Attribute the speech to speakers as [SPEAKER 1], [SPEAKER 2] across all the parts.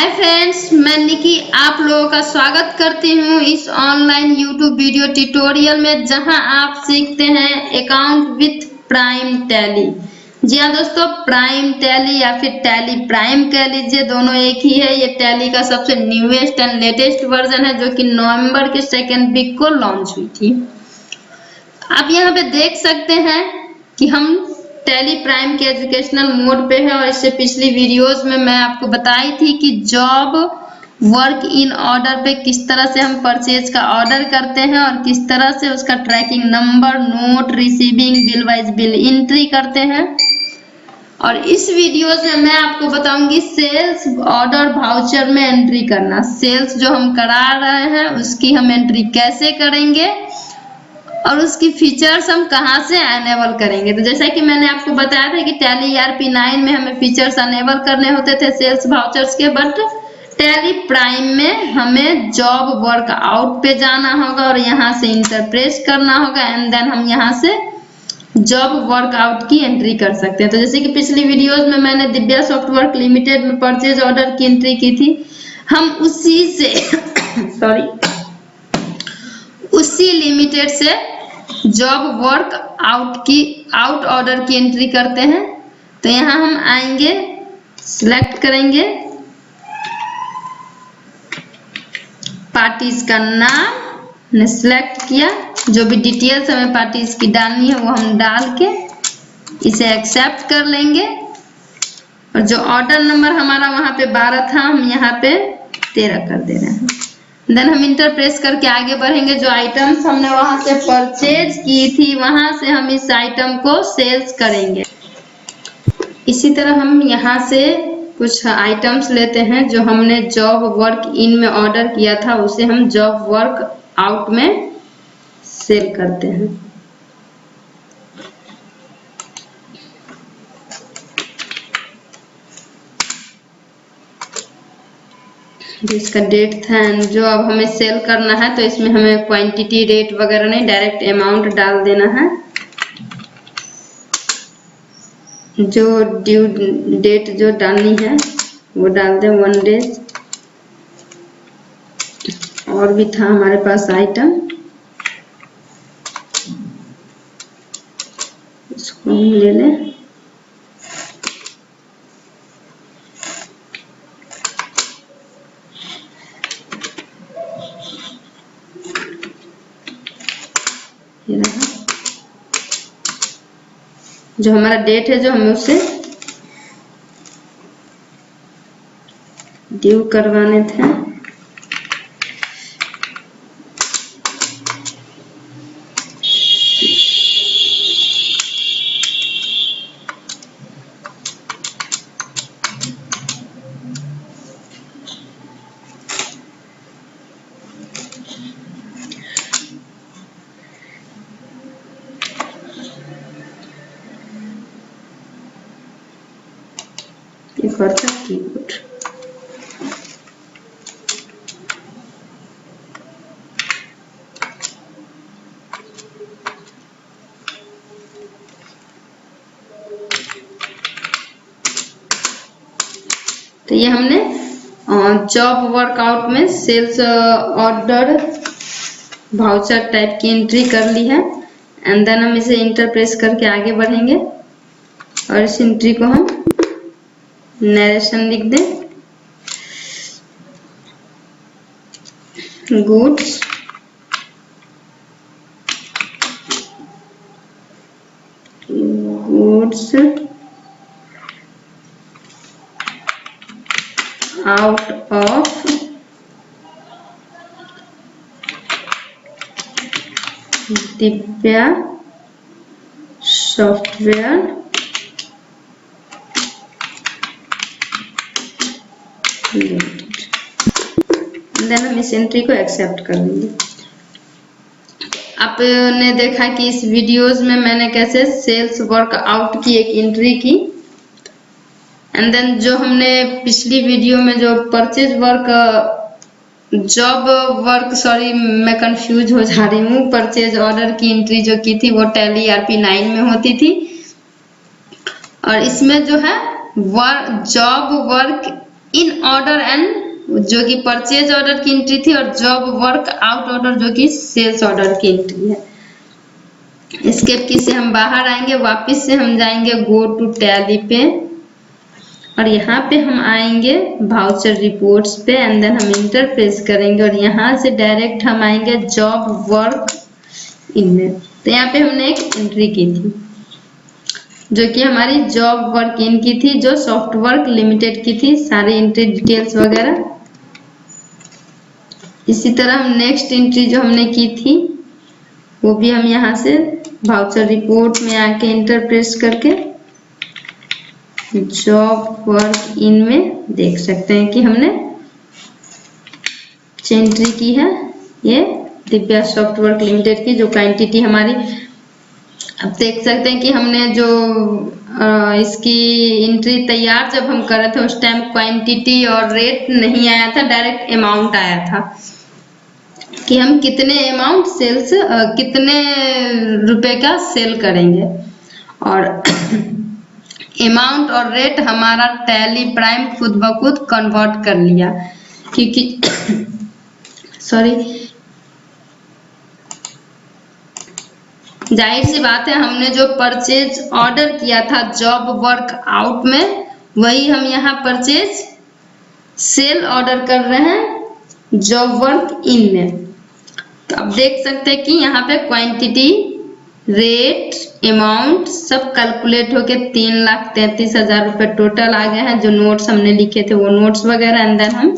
[SPEAKER 1] Hi friends, मैं निकी आप लोगों का स्वागत करती हूँ इस ऑनलाइन यूट्यूब वीडियो ट्यूटोरियल में, जहां आप सीखते हैं अकाउंट विथ प्राइम टैली। जी हाँ दोस्तों, प्राइम टैली या फिर टैली प्राइम कह लीजिए, दोनों एक ही है। ये टैली का सबसे न्यूएस्ट एंड लेटेस्ट वर्जन है, जो कि नवंबर के सेकेंड वीक को लॉन्च हुई थी। आप यहाँ पे देख सकते हैं कि हम टैली प्राइम के एजुकेशनल मोड पे है, और इससे पिछली वीडियोस में मैं आपको बताई थी कि जॉब वर्क इन ऑर्डर पे किस तरह से हम परचेज का ऑर्डर करते हैं और किस तरह से उसका tracking number, note, receiving, bill wise bill entry करते हैं। और इस वीडियोस में मैं आपको बताऊंगी सेल्स ऑर्डर वाउचर में एंट्री करना। सेल्स जो हम करा रहे हैं उसकी हम एंट्री कैसे करेंगे और उसकी फीचर्स हम कहां से अनेबल करेंगे। तो जैसा कि मैंने आपको बताया था कि टैली ERP9 में हमें फीचर्स अनेबल करने होते थे सेल्स वाउचर्स के, बट टैली प्राइम में हमें जॉब वर्क आउट पे जाना होगा और यहाँ से इंटरप्रेस करना होगा, एंड देन हम यहाँ से जॉब वर्क आउट की एंट्री कर सकते हैं। तो जैसे कि पिछली वीडियोस में मैंने दिव्या सॉफ्टवर्क लिमिटेड में परचेज ऑर्डर की एंट्री की थी, हम उसी से उसी लिमिटेड से जॉब वर्क आउट ऑर्डर की एंट्री करते हैं। तो यहाँ हम आएंगे, सिलेक्ट करेंगे पार्टीज का नाम, ने सिलेक्ट किया, जो भी डिटेल्स हमें पार्टीज की डालनी है वो हम डाल के इसे एक्सेप्ट कर लेंगे। और जो ऑर्डर नंबर हमारा वहां पे 12 था, हम यहाँ पे 13 कर दे रहे हैं। देन हम इंटर प्रेस करके आगे बढ़ेंगे। जो आइटम्स हमने वहां से परचेज की थी, वहां से हम इस आइटम को सेल्स करेंगे। इसी तरह हम यहाँ से कुछ आइटम्स लेते हैं जो हमने जॉब वर्क इन में ऑर्डर किया था, उसे हम जॉब वर्क आउट में सेल करते हैं। जिसका डेट था एंड जो अब हमें सेल करना है, तो इसमें हमें क्वांटिटी, रेट वगैरह नहीं, डायरेक्ट अमाउंट डाल देना है। जो ड्यू डेट जो डालनी है वो डाल दें 1 डेज। और भी था हमारे पास आइटम, इसको हम ले लें। जो हमारा डेट है जो हमें उसे ड्यू करवाने थे, एक और था कीबोर्ड। तो ये हमने जॉब वर्कआउट में सेल्स ऑर्डर वाउचर टाइप की एंट्री कर ली है, एंड देन हम इसे इंटर प्रेस करके आगे बढ़ेंगे और इस एंट्री को हम नरेशन लिख दें। Goods out of Divya software then हम इस एंट्री को एक्सेप्ट कर लेंगे। आपने देखा कि इस वीडियोस में मैंने कैसे सेल्स वर्क आउट की एक एंट्री की, एंड देन जो हमने पिछली वीडियो में जो परचेज वर्क जॉब वर्क मैं कंफ्यूज हो जा रही हूँ, परचेज ऑर्डर की एंट्री जो की थी वो टैली ERP9 में होती थी, और इसमें जो है job work in order and जो कि परचेज ऑर्डर की एंट्री थी, और जॉब वर्क आउट ऑर्डर जो कि सेल्स ऑर्डर की एंट्री है। एस्केप की से हम बाहर आएंगे, वापस से हम जाएंगे गो टू टैली पे, और यहाँ पे हम आएंगे वाउचर रिपोर्ट्स पे, एंड देन हम इंटर प्रेस करेंगे और यहाँ से डायरेक्ट हम आएंगे जॉब वर्क इनमें। तो यहाँ पे हमने एक एंट्री की थी जो कि हमारी जॉब वर्क इन की थी, जो सॉफ्टवर्क लिमिटेड की थी, सारी एंट्री डिटेल्स वगैरह। इसी तरह हम नेक्स्ट एंट्री जो हमने की थी वो भी हम यहाँ से वाउचर रिपोर्ट में आके इंटर प्रेस करके जॉब वर्क इन में देख सकते हैं कि हमने एंट्री की है ये दिव्या सॉफ्टवर्क लिमिटेड की, जो क्वांटिटी हमारी। अब देख सकते हैं कि हमने जो इसकी एंट्री तैयार जब हम कर रहे थे उस टाइम क्वांटिटी और रेट नहीं आया था, डायरेक्ट अमाउंट आया था कि हम कितने अमाउंट सेल्स कितने रुपए का सेल करेंगे, और अमाउंट और रेट हमारा टैली प्राइम खुद ब खुद कन्वर्ट कर लिया, क्योंकि सॉरी जाहिर सी बात है हमने जो परचेज ऑर्डर किया था जॉब वर्क आउट में, वही हम यहाँ परचेज सेल ऑर्डर कर रहे हैं जॉब वर्क इन में। तो आप देख सकते हैं कि यहाँ पे क्वांटिटी, रेट, अमाउंट सब कैलकुलेट होके 3,33,000 रुपये टोटल आ गए हैं। जो नोट्स हमने लिखे थे वो नोट्स वगैरह, एंड देन हम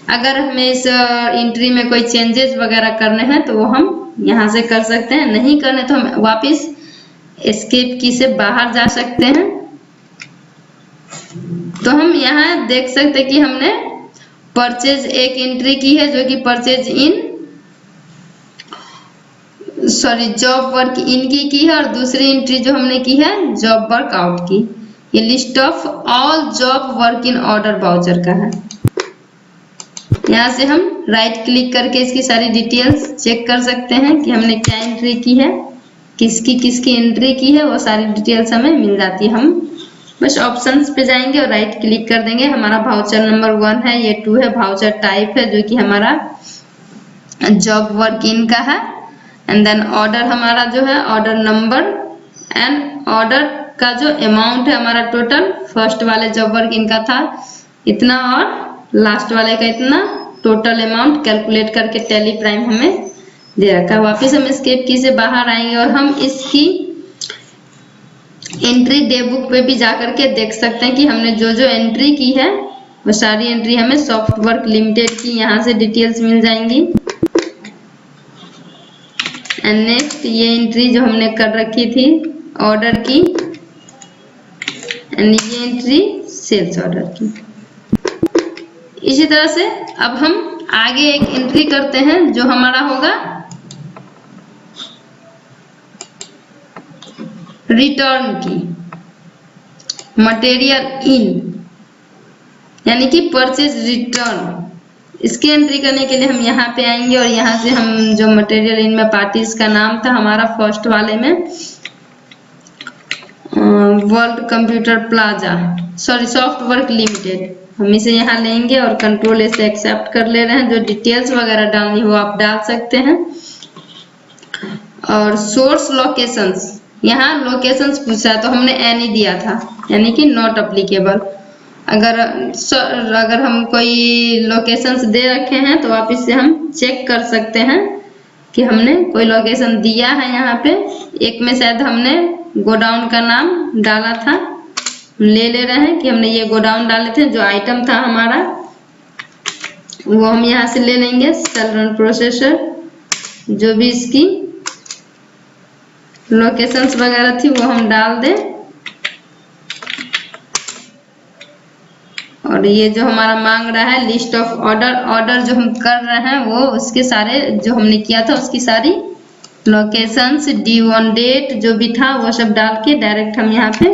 [SPEAKER 1] अगर हमें इस एंट्री में कोई चेंजेस वगैरह करने हैं तो वो हम यहाँ से कर सकते हैं, नहीं करने तो हम वापस एस्केप की से बाहर जा सकते हैं। तो हम यहाँ देख सकते हैं कि हमने परचेज एक एंट्री की है जो कि परचेज इन जॉब वर्क इन की है, और दूसरी एंट्री जो हमने की है जॉब वर्क आउट की। ये list of all job work in order voucher का है। यहाँ से हम राइट क्लिक करके इसकी सारी डिटेल्स चेक कर सकते हैं कि हमने क्या एंट्री की है, किसकी किसकी एंट्री की है, वो सारी डिटेल्स हमें मिल जाती है। हम बस ऑप्शंस पे जाएंगे और राइट क्लिक कर देंगे। हमारा वाउचर नंबर 1 है, ये 2 है, वाउचर टाइप है जो कि हमारा जॉब वर्क इन का है, एंड देन ऑर्डर हमारा जो है ऑर्डर नंबर, एंड ऑर्डर का जो अमाउंट है हमारा टोटल, फर्स्ट वाले जॉब वर्क इन का था इतना और लास्ट वाले का इतना, टोटल अमाउंट कैलकुलेट करके टैली प्राइम हमें दे रखा है। वापिस हम एस्केप की से बाहर आएंगे और हम इसकी एंट्री डे बुक पे भी जाकर के देख सकते हैं कि हमने जो जो एंट्री की है वो सारी एंट्री हमें सॉफ्टवर्क लिमिटेड की यहाँ से डिटेल्स मिल जाएंगी। एंड नेक्स्ट ये एंट्री जो हमने कर रखी थी ऑर्डर की, एंड ये एंट्री सेल्स ऑर्डर की। इसी तरह से अब हम आगे एक एंट्री करते हैं जो हमारा होगा रिटर्न की, मटेरियल इन, यानी कि परचेज रिटर्न। इसकी एंट्री करने के लिए हम यहाँ पे आएंगे और यहाँ से हम जो मटेरियल इन में पार्टीज का नाम था हमारा फर्स्ट वाले में वर्ल्ड कंप्यूटर प्लाजा सॉफ्टवर्क लिमिटेड, हम इसे यहाँ लेंगे और कंट्रोल से एक्सेप्ट कर ले रहे हैं। जो डिटेल्स वगैरह डालनी हो आप डाल सकते हैं। और सोर्स लोकेशंस, यहाँ लोकेशंस पूछा तो हमने एनी दिया था, यानी कि नॉट अप्लीकेबल। अगर हम कोई लोकेशंस दे रखे हैं तो आप इससे हम चेक कर सकते हैं कि हमने कोई लोकेशन दिया है। यहाँ पे एक में शायद हमने गोडाउन का नाम डाला था, ले रहे हैं कि हमने ये गोडाउन डाले थे, जो आइटम था हमारा वो हम यहाँ से ले लेंगे। सेल रन प्रोसेसर, जो भी इसकी लोकेशंस वगैरह थी वो हम डाल दें। और ये जो हमारा मांग रहा है लिस्ट ऑफ ऑर्डर जो हम कर रहे हैं वो उसके सारे जो हमने किया था उसकी सारी लोकेशंस, D1 डेट जो भी था वो सब डाल के डायरेक्ट हम यहाँ पे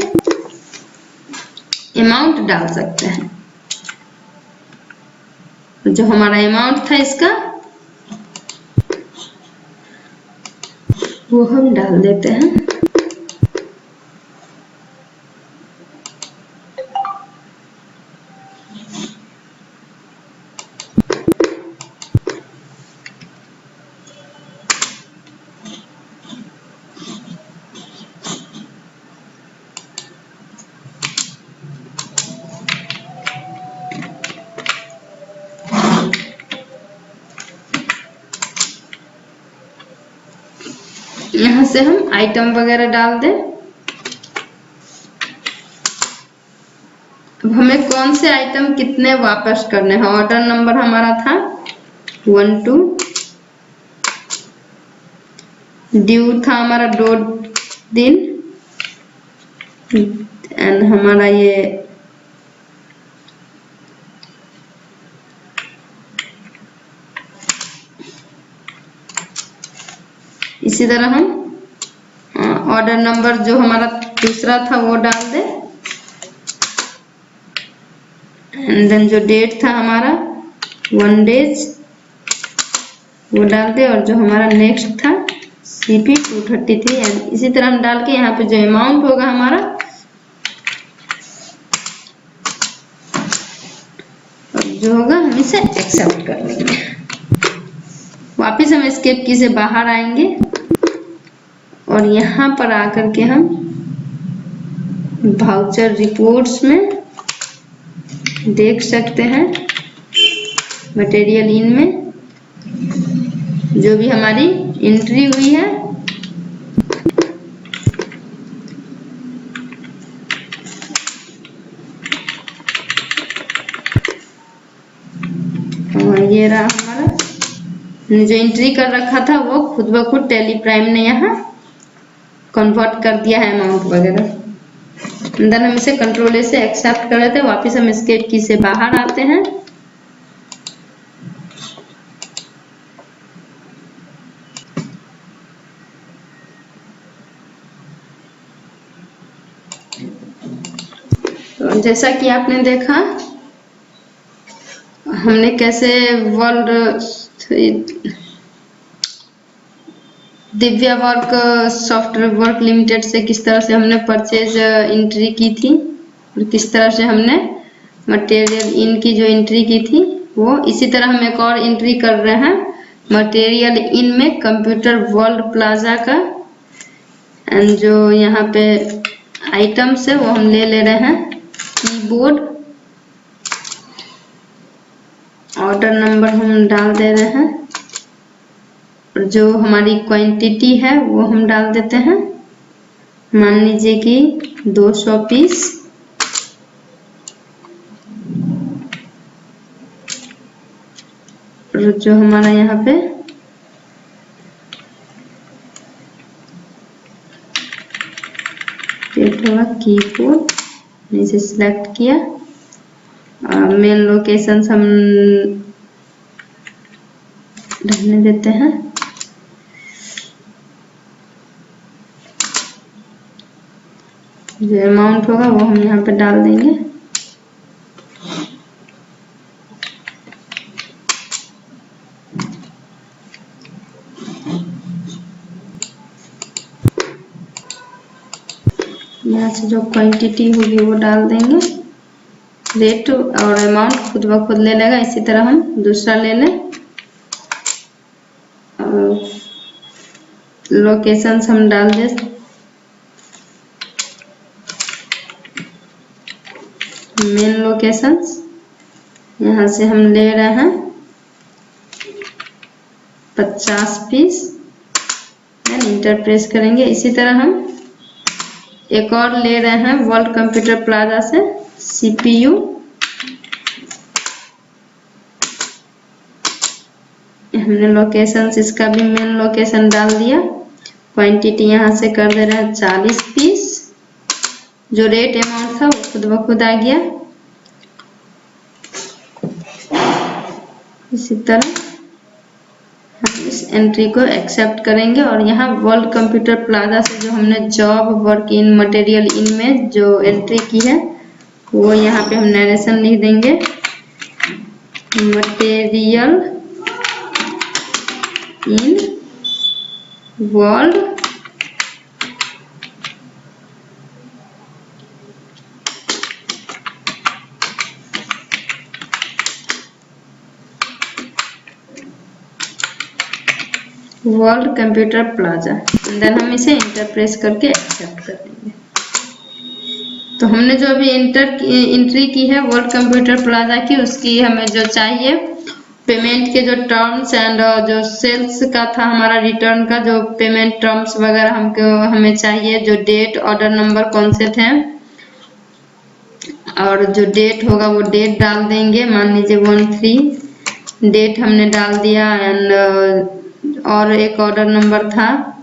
[SPEAKER 1] अमाउंट डाल सकते हैं। जो हमारा अमाउंट था इसका वो हम डाल देते हैं। यहाँ से हम आइटम वगैरह डाल दें। अब हमें कौन से आइटम कितने वापस करने हैं। ऑर्डर नंबर हमारा था 12, ड्यू था हमारा 2 दिन, एंड हमारा ये इसी तरह हम ऑर्डर नंबर जो हमारा दूसरा था वो डाल दे, एंड देन जो डेट था हमारा 1 डेज वो डाल दे, और जो हमारा नेक्स्ट था CP 233, एंड इसी तरह हम डाल के यहाँ पे जो अमाउंट होगा हमारा और जो होगा हम इसे एक्सेप्ट कर लेंगे। वापिस हम एस्केप की से बाहर आएंगे और यहाँ पर आकर के हम वाउचर रिपोर्ट्स में देख सकते हैं मटेरियल इन में जो भी हमारी एंट्री हुई है और ये रहा हमारा जो एंट्री कर रखा था वो खुद ब खुद टैली प्राइम ने यहाँ कन्वर्ट कर दिया है अमाउंट वगैरह। देन हम इसे कंट्रोल ए से एक्सेप्ट कर लेते हैं। वापस हम एस्केप की से बाहर आते हैं तो जैसा कि आपने देखा हमने कैसे world Divya work software work limited से किस तरह से हमने परचेज एंट्री की थी और किस तरह से हमने मटेरियल इन की जो एंट्री की थी वो। इसी तरह हम एक और एंट्री कर रहे हैं मटेरियल इन में कंप्यूटर वर्ल्ड प्लाजा का, एंड जो यहाँ पे आइटम्स है वो हम ले रहे हैं कीबोर्ड, ऑर्डर नंबर हम डाल दे रहे हैं और जो हमारी क्वांटिटी है वो हम डाल देते हैं। मान लीजिए कि 200 पीस, और जो हमारा यहाँ पे डेट होगा कीबोर्ड, इसे सिलेक्ट किया। मेन लोकेशन हम रहने देते हैं, जो अमाउंट होगा वो हम यहाँ पे डाल देंगे। यहाँ से जो क्वांटिटी होगी वो डाल देंगे। रेट और अमाउंट खुद ब खुद ले लेगा। इसी तरह हम दूसरा ले लें। लोकेशंस हम डाल दें, मेन लोकेशंस। यहाँ से हम ले रहे हैं 50 पीस, इंटर प्रेस करेंगे। इसी तरह हम एक और ले रहे हैं वर्ल्ड कंप्यूटर प्लाजा से CPU, हमने लोकेशन इसका भी मेन लोकेशन डाल दिया। क्वांटिटी यहाँ से कर दे रहे हैं 40 पीस। जो रेट अमाउंट था वो खुद ब खुद आ गया। इसी तरह हम इस एंट्री को एक्सेप्ट करेंगे और यहाँ वर्ल्ड कंप्यूटर प्लाजा से जो हमने job work in material in में जो एंट्री की है वो यहाँ पे हम नरेशन लिख देंगे। Material in World Computer Plaza, then हम इसे इंटर प्रेस करके एक्सेप्ट कर देंगे। तो हमने जो अभी एंट्री की है वर्ल्ड कंप्यूटर प्लाजा की, उसकी हमें जो चाहिए पेमेंट के जो टर्म्स एंड जो सेल्स का था हमारा रिटर्न का जो पेमेंट टर्म्स वगैरह हमको हमें चाहिए, जो डेट, ऑर्डर नंबर कौन से थे और जो डेट होगा वो डेट डाल देंगे। मान लीजिए 13 डेट हमने डाल दिया एंड और एक ऑर्डर नंबर था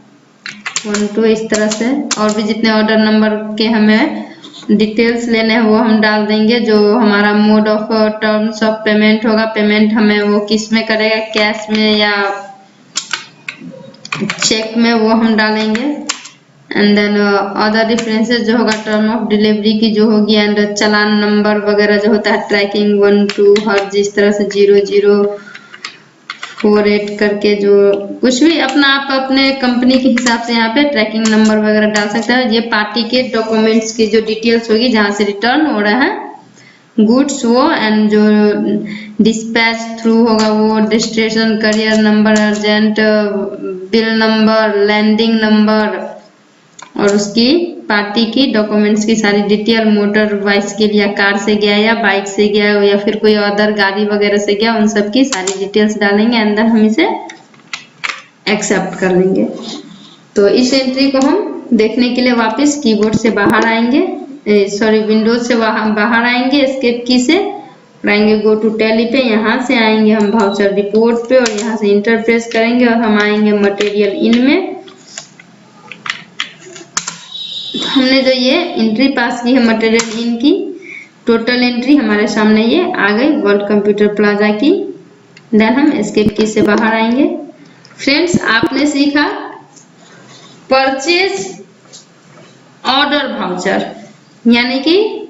[SPEAKER 1] 12, इस तरह से और भी जितने ऑर्डर नंबर के हमें डिटेल्स लेने हैं वो हम डाल देंगे। जो हमारा mode of terms of payment होगा, पेमेंट हमें वो किस में करेगा, कैश में या चेक में, वो हम डालेंगे। एंड देन अदर डिफरेंसेस जो होगा टर्म ऑफ डिलीवरी की जो होगी एंड चालान नंबर वगैरह जो होता है ट्रैकिंग 1 2 हर जिस तरह से 0048 करके जो कुछ भी अपना आप अपने कंपनी के हिसाब से यहाँ पे ट्रैकिंग नंबर वगैरह डाल सकते हैं। ये पार्टी के डॉक्यूमेंट्स की जो डिटेल्स होगी जहाँ से रिटर्न हो रहा है गुड्स वो, एंड जो डिस्पैच थ्रू होगा वो distribution carrier number, urgent bill number, landing number और उसकी पार्टी की डॉक्यूमेंट्स की सारी डिटेल, मोटर बाइसिकल या कार से गया या बाइक से गया या फिर कोई अदर गाड़ी वगैरह से गया, उन सब की सारी डिटेल्स डालेंगे एंड देन हम इसे एक्सेप्ट कर लेंगे। तो इस एंट्री को हम देखने के लिए वापस कीबोर्ड से बाहर आएंगे, सॉरी विंडोज से बाहर आएंगे एस्केप की से, आएंगे गो टू टैली पे, यहाँ से आएंगे हम वाउचर रिपोर्ट पे और यहाँ से इंटर प्रेस करेंगे और हम आएंगे मटेरियल इन में। हमने जो ये एंट्री पास की है मटेरियल इन की, टोटल एंट्री हमारे सामने ये आ गई वर्ल्ड कंप्यूटर प्लाजा की। देन हम एस्केप की से बाहर आएंगे। फ्रेंड्स, आपने सीखा परचेज ऑर्डर वाउचर, यानी कि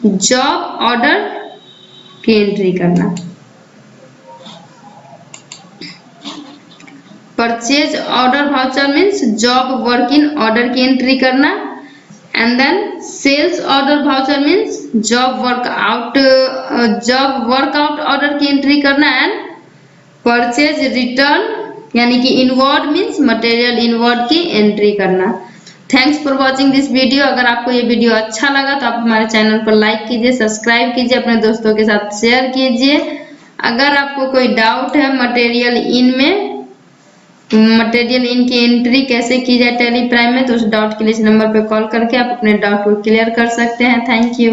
[SPEAKER 1] जॉब ऑर्डर की एंट्री करना। Purchase order voucher means job work in order की एंट्री करना, and then sales order voucher means job work out order की एंट्री करना, एंड परचेज रिटर्न यानी कि इनवर्ड मीन्स मटेरियल इनवर्ड की एंट्री करना। Thanks for watching this video. अगर आपको ये वीडियो अच्छा लगा तो आप हमारे चैनल पर लाइक कीजिए, सब्सक्राइब कीजिए, अपने दोस्तों के साथ शेयर कीजिए। अगर आपको कोई डाउट है मटेरियल इन में, मटेरियल इन की एंट्री कैसे की जाए टैली प्राइम में, तो उस डाउट के लिए इस नंबर पर कॉल करके आप अपने डाउट को क्लियर कर सकते हैं। Thank you.